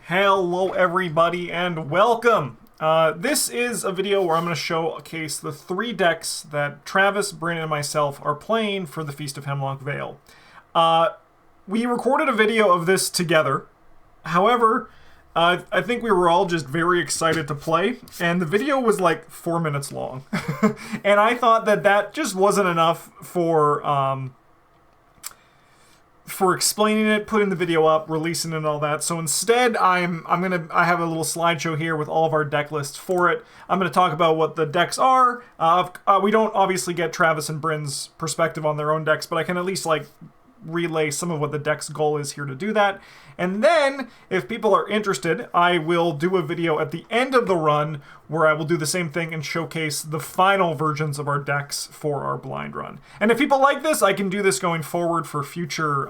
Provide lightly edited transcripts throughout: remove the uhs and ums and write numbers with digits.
Hello everybody and welcome! This is a video where I'm going to showcase the 3 decks that Travis, Brin, and myself are playing for the Feast of Hemlock Vale. We recorded a video of this together. However, I think we were all just very excited to play, and the video was like 4 minutes long. And I thought that that just wasn't enough for explaining it, putting the video up, releasing it and all that. So instead, I have a little slideshow here with all of our deck lists for it. I'm gonna talk about what the decks are. We don't obviously get Travis and Brin's perspective on their own decks, but I can at least like relay some of what the deck's goal is here to do that. And then, if people are interested, I will do a video at the end of the run where I will do the same thing and showcase the final versions of our decks for our blind run. And if people like this, I can do this going forward for future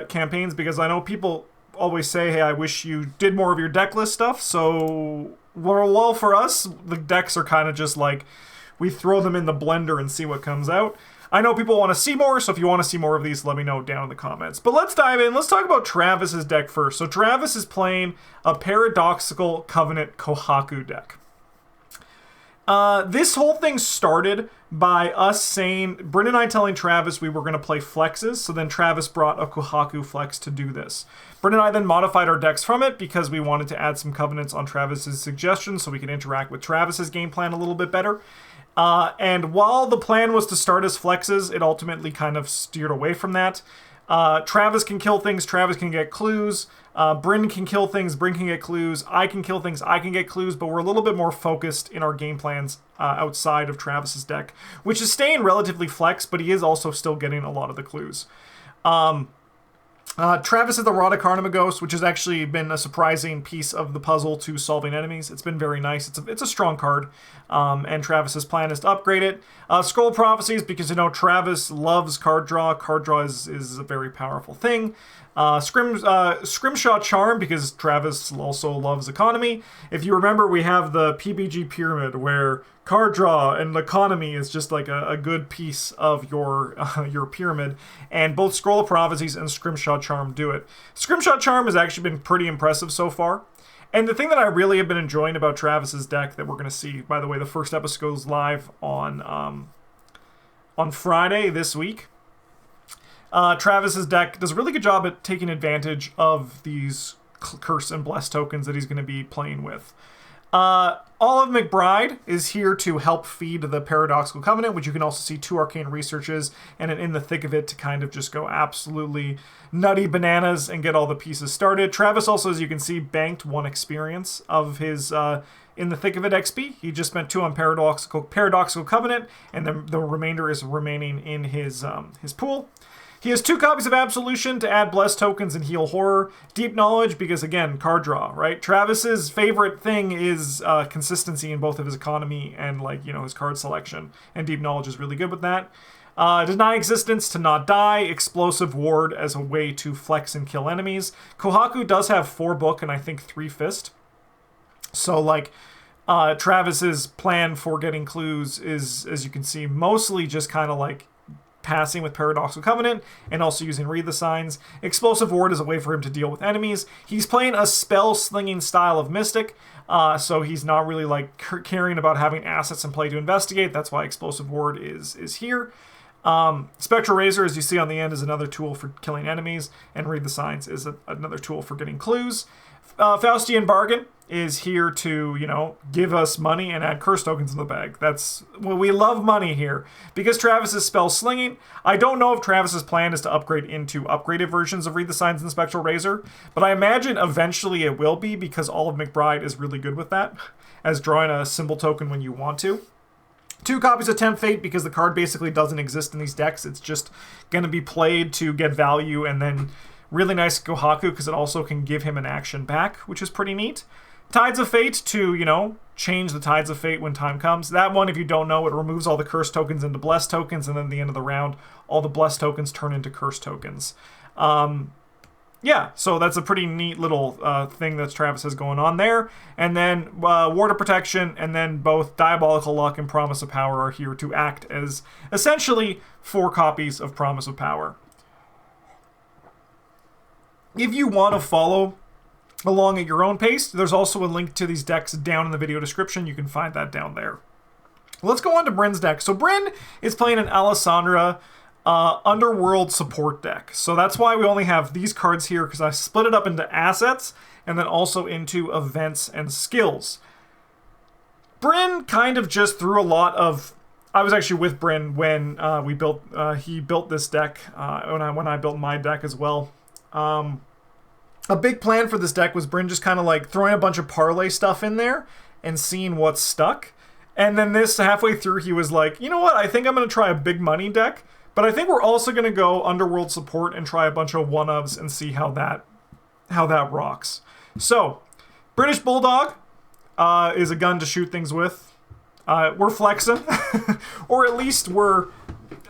campaigns, because I know people always say, hey, I wish you did more of your deck list stuff. So, well, for us, the decks are kind of just like, we throw them in the blender and see what comes out. I know people want to see more, so if you want to see more of these, let me know down in the comments. But let's dive in. Let's talk about Travis's deck first. So Travis is playing a Paradoxical Covenant Kohaku deck. This whole thing started by us saying, Brin and I telling Travis we were going to play flexes, so then Travis brought a Kohaku flex to do this. Brin and I then modified our decks from it because we wanted to add some covenants on Travis's suggestions so we could interact with Travis's game plan a little bit better. And while the plan was to start as flexes, it ultimately kind of steered away from that. Travis can kill things, Travis can get clues. Brin can kill things, Brin can get clues. I can kill things, I can get clues, but we're a little bit more focused in our game plans outside of Travis's deck, which is staying relatively flex, but he is also still getting a lot of the clues. Travis is the Rod of Carnimagos, which has actually been a surprising piece of the puzzle to solving enemies. It's been very nice. It's a strong card, and Travis's plan is to upgrade it. Scroll Prophecies, because, you know, Travis loves card draw. Card draw is a very powerful thing. Scrimshaw Charm, because Travis also loves economy. If you remember, we have the PBG pyramid where card draw and economy is just like a good piece of your pyramid, and both Scroll of Prophecies and Scrimshaw Charm do it. Scrimshaw Charm has actually been pretty impressive so far. And the thing that I really have been enjoying about Travis's deck that we're going to see, by the way, the first episode goes live on Friday this week. Travis's deck does a really good job at taking advantage of these Curse and Bless tokens that he's going to be playing with. Olive McBride is here to help feed the Paradoxical Covenant, which you can also see 2 Arcane Researches and In the Thick of It to kind of just go absolutely nutty bananas and get all the pieces started. Travis also, as you can see, banked 1 experience of his In the Thick of It XP. He just spent 2 on Paradoxical Covenant, and then the remainder is remaining in his pool. He has 2 copies of Absolution to add Bless tokens and heal Horror. Deep Knowledge, because again, card draw, right? Travis's favorite thing is consistency in both of his economy and, like, you know, his card selection. And Deep Knowledge is really good with that. Deny Existence to not die. Explosive Ward as a way to flex and kill enemies. Kohaku does have 4 book and I think 3 fist. So, like, Travis's plan for getting clues is, as you can see, mostly just kind of like passing with Paradoxical Covenant and also using Read the Signs. Explosive Ward is a way for him to deal with enemies. He's playing a spell slinging style of Mystic, so he's not really like caring about having assets in play to investigate. That's why Explosive Ward is here. Spectral Razor, as you see on the end, is another tool for killing enemies, and Read the Signs is another tool for getting clues. Faustian Bargain is here to, you know, give us money and add curse tokens in the bag. That's, well, we love money here. Because Travis is spell slinging, I don't know if Travis's plan is to upgrade into upgraded versions of Read the Signs and Spectral Razor, but I imagine eventually it will be, because Olive McBride is really good with that, as drawing a symbol token when you want to. 2 copies of Tempt Fate, because the card basically doesn't exist in these decks. It's just going to be played to get value, and then really nice Kohaku, because it also can give him an action back, which is pretty neat. Tides of Fate to, you know, change the Tides of Fate when time comes. That one, if you don't know, it removes all the Curse tokens into Bless tokens, and then at the end of the round, all the Bless tokens turn into Curse tokens. Yeah, so that's a pretty neat little thing that Travis has going on there. And then Ward of Protection, and then both Diabolical Luck and Promise of Power are here to act as essentially 4 copies of Promise of Power. If you want to follow along at your own pace, there's also a link to these decks down in the video description. You can find that down there. Let's go on to Brin's deck. So Brin is playing an Alessandra Underworld support deck. So that's why we only have these cards here, because I split it up into assets and then also into events and skills. Brin kind of just threw a lot of... I was actually with Brin when he built this deck, when I built my deck as well. A big plan for this deck was Brin just kind of like throwing a bunch of parlay stuff in there and seeing what stuck. And then this, halfway through, he was like, you know what, I think I'm going to try a big money deck, but I think we're also going to go Underworld support and try a bunch of one-ofs and see how that rocks. So, British Bulldog is a gun to shoot things with. We're flexing, or at least we're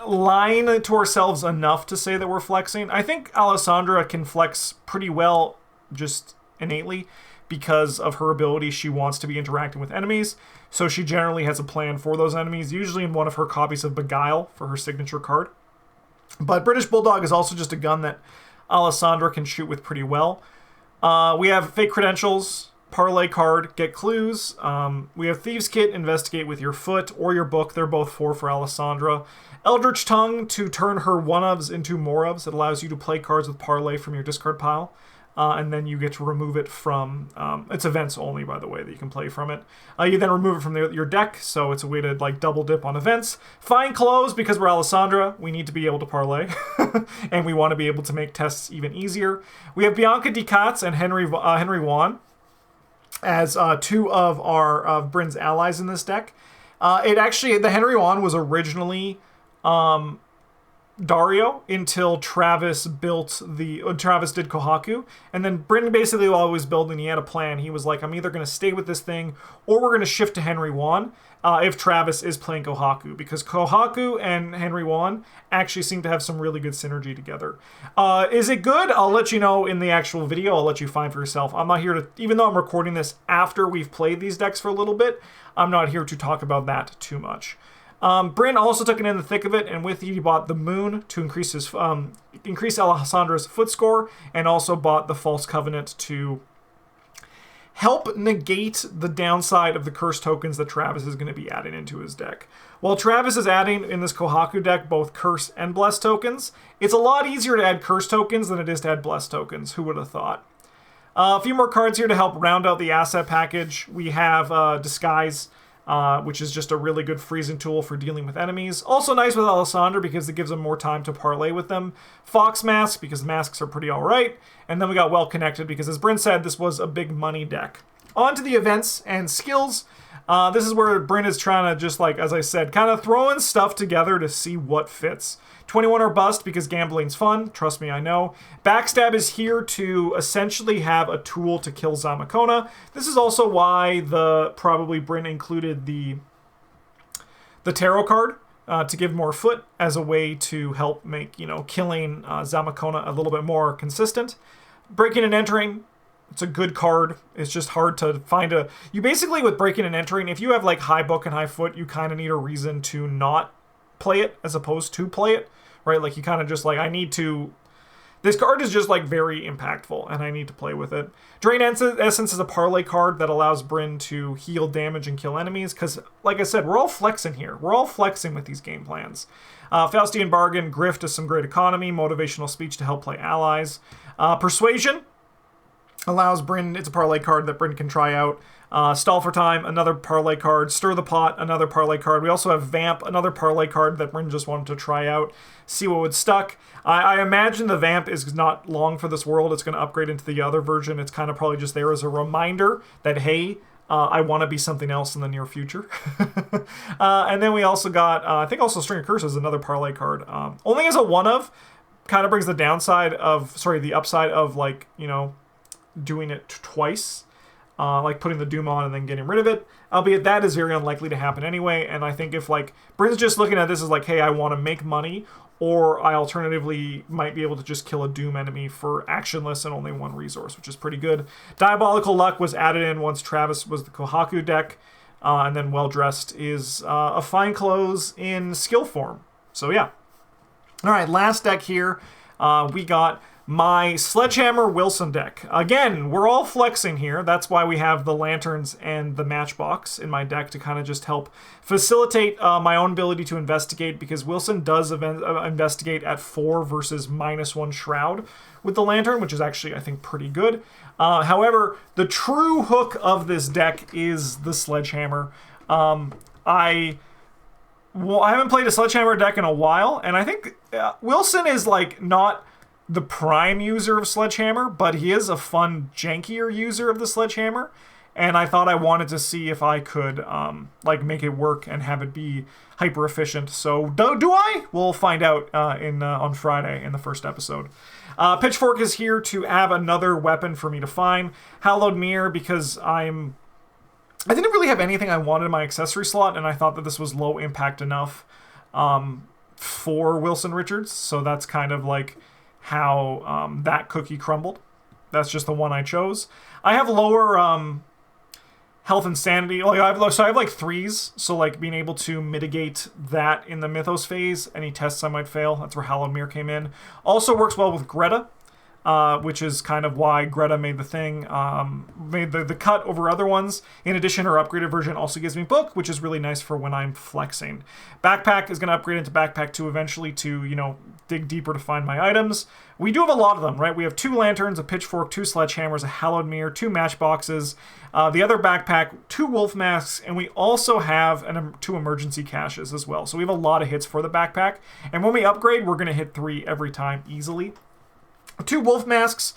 lying to ourselves enough to say that we're flexing. I think Alessandra can flex pretty well just innately because of her ability. She wants to be interacting with enemies, so she generally has a plan for those enemies, usually in one of her copies of Beguile for her signature card. But British Bulldog is also just a gun that Alessandra can shoot with pretty well. We have Fake Credentials, Parlay card, Get Clues. We have Thieves Kit, Investigate with your foot or your book. They're both 4 for Alessandra. Eldritch Tongue to turn her one-ofs into more-ofs. It allows you to play cards with Parlay from your discard pile. And then you get to remove it from... it's events only, by the way, that you can play from it. You then remove it from your deck, so it's a way to like double dip on events. Fine Clothes, because we're Alessandra, we need to be able to parlay. And we want to be able to make tests even easier. We have Bianca D. Katz and Henry Wan as 2 of our Brin's allies in this deck. The Henry Wan was originally Dario until Travis did Kohaku, and then Brin basically, while he was building, he had a plan. He was like, I'm either going to stay with this thing or we're going to shift to Henry Wan if Travis is playing Kohaku, because Kohaku and Henry Wan actually seem to have some really good synergy together. Is it good? I'll let you know in the actual video. I'll let you find for yourself. I'm not here to, even though I'm recording this after we've played these decks for a little bit, I'm not here to talk about that too much. Brin also took it in the thick of it, and with it he bought the Moon to increase Alessandra's foot score, and also bought the False Covenant to help negate the downside of the curse tokens that Travis is going to be adding into his deck. While Travis is adding in this Kohaku deck both curse and bless tokens, it's a lot easier to add curse tokens than it is to add bless tokens. Who would have thought? A few more cards here to help round out the asset package. We have Disguise, which is just a really good freezing tool for dealing with enemies. Also nice with Alessandra because it gives them more time to parlay with them. Fox Mask, because the masks are pretty alright. And then we got Well Connected because, as Brin said, this was a big money deck. On to the events and skills. This is where Brin is trying to just, like, as I said, kind of throwing stuff together to see what fits. 21 or bust because gambling's fun. Trust me, I know. Backstab is here to essentially have a tool to kill Zamakona. This is also why probably Brin included the tarot card to give more foot as a way to help make, killing Zamakona a little bit more consistent. Breaking and Entering. It's a good card. It's just hard to find you basically, with Breaking and Entering, if you have like high book and high foot, you kind of need a reason to not play it as opposed to play it, right? Like you kind of just like, this card is just like very impactful and I need to play with it. Drain Essence is a parlay card that allows Brin to heal damage and kill enemies because, like I said, we're all flexing here. We're all flexing with these game plans. Faustian Bargain, Grift is some great economy, motivational speech to help play allies. Persuasion allows Brin, it's a parlay card that Brin can try out. Stall for Time, another parlay card. Stir the Pot, another parlay card. We also have Vamp, another parlay card that Brin just wanted to try out, see what would stuck. I imagine the Vamp is not long for this world. It's going to upgrade into the other version. It's kind of probably just there as a reminder that, hey, I want to be something else in the near future. And then we also got, I think also String of Curses, another parlay card. Only as a one-of, kind of brings the the upside of, like, doing it twice. Like putting the Doom on and then getting rid of it. Albeit that is very unlikely to happen anyway, and I think if like Brin's just looking at this as like, hey, I want to make money, or I alternatively might be able to just kill a Doom enemy for actionless and only 1 resource, which is pretty good. Diabolical Luck was added in once Travis was the Kohaku deck, and then Well Dressed is a Fine Clothes in skill form. So yeah. Alright, last deck here, we got my Sledgehammer Wilson deck. Again, we're all flexing here. That's why we have the lanterns and the matchbox in my deck to kind of just help facilitate my own ability to investigate, because Wilson does investigate at 4 versus -1 Shroud with the lantern, which is actually, I think, pretty good. However, the true hook of this deck is the Sledgehammer. I haven't played a Sledgehammer deck in a while, and I think Wilson is like not the prime user of Sledgehammer, but he is a fun, jankier user of the Sledgehammer, and I thought I wanted to see if I could like make it work and have it be hyper efficient. So do I? We'll find out on Friday in the first episode. Pitchfork is here to have another weapon for me to find. Hallowed Mirror, because I didn't really have anything I wanted in my accessory slot, and I thought that this was low impact enough for Wilson Richards, so that's kind of like how that cookie crumbled. That's just the one I chose. I have lower health and sanity. Like I have like 3s, so like being able to mitigate that in the Mythos phase, any tests I might fail. That's where Hallowed Mirror came in. Also works well with Greta, which is kind of why Greta made the thing, made the cut over other ones. In addition, her upgraded version also gives me Book, which is really nice for when I'm flexing. Backpack is going to upgrade into Backpack 2 eventually to, you know, dig deeper to find my items. We do have a lot of them, right? We have 2 lanterns, a pitchfork, 2 sledgehammers, a hallowed mirror, 2 matchboxes, the other backpack, 2 wolf masks, and we also have 2 emergency caches as well. So we have a lot of hits for the backpack. And when we upgrade, we're going to hit 3 every time easily. 2 wolf masks,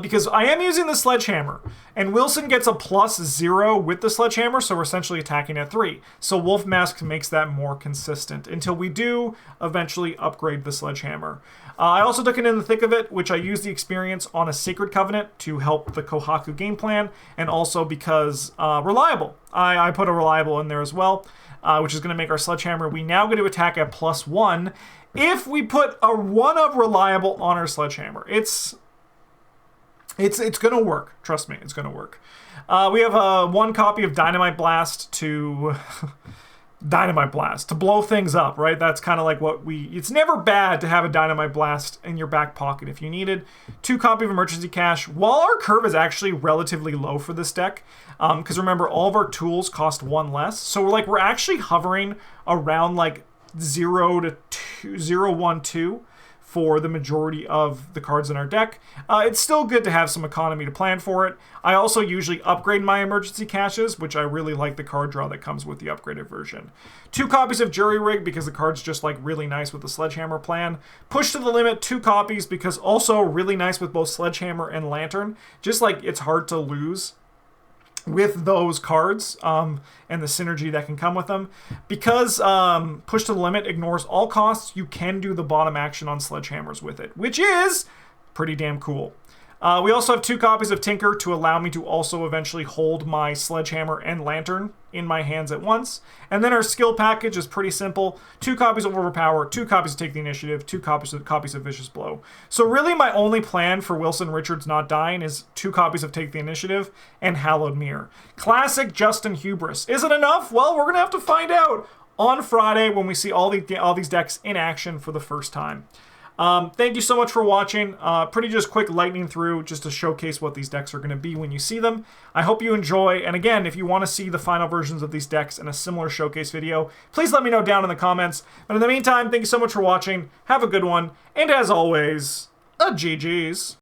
because I am using the sledgehammer, and Wilson gets a +0 with the sledgehammer, so we're essentially attacking at 3. So wolf mask makes that more consistent until we do eventually upgrade the sledgehammer. I also took it in the thick of it, which I used the experience on a Sacred Covenant to help the Kohaku game plan, and also because reliable. I put a reliable in there as well, which is going to make our sledgehammer. We now get to attack at +1. If we put a 1 of reliable on our sledgehammer, it's going to work. Trust me, it's going to work. We have 1 copy of Dynamite Blast to Dynamite Blast to blow things up, right? That's kind of like it's never bad to have a Dynamite Blast in your back pocket if you needed. 2 copy of Emergency Cache. While our curve is actually relatively low for this deck, because remember, all of our tools cost 1 less, so we're actually hovering around like 0 to 2, 0, 1, 2 for the majority of the cards in our deck. It's still good to have some economy to plan for it. I also usually upgrade my emergency caches, which I really like the card draw that comes with the upgraded version. 2 copies of Jury Rig, because the card's just like really nice with the Sledgehammer plan. Push to the Limit, 2 copies, because also really nice with both Sledgehammer and Lantern. Just like it's hard to lose with those cards and the synergy that can come with them. Because Push to the Limit ignores all costs, you can do the bottom action on sledgehammers with it, which is pretty damn cool. We also have 2 copies of Tinker to allow me to also eventually hold my Sledgehammer and Lantern in my hands at once. And then our skill package is pretty simple. 2 copies of Overpower, 2 copies of Take the Initiative, 2 copies of Vicious Blow. So really my only plan for Wilson Richards not dying is 2 copies of Take the Initiative and Hallowed Mirror. Classic Justin Hubris. Is it enough? Well, we're going to have to find out on Friday when we see all these decks in action for the first time. Thank you so much for watching. Pretty just quick lightning through just to showcase what these decks are going to be when you see them. I hope you enjoy, and again, if you want to see the final versions of these decks in a similar showcase video, please let me know down in the comments. But in the meantime, thank you so much for watching, have a good one, and as always, GG's.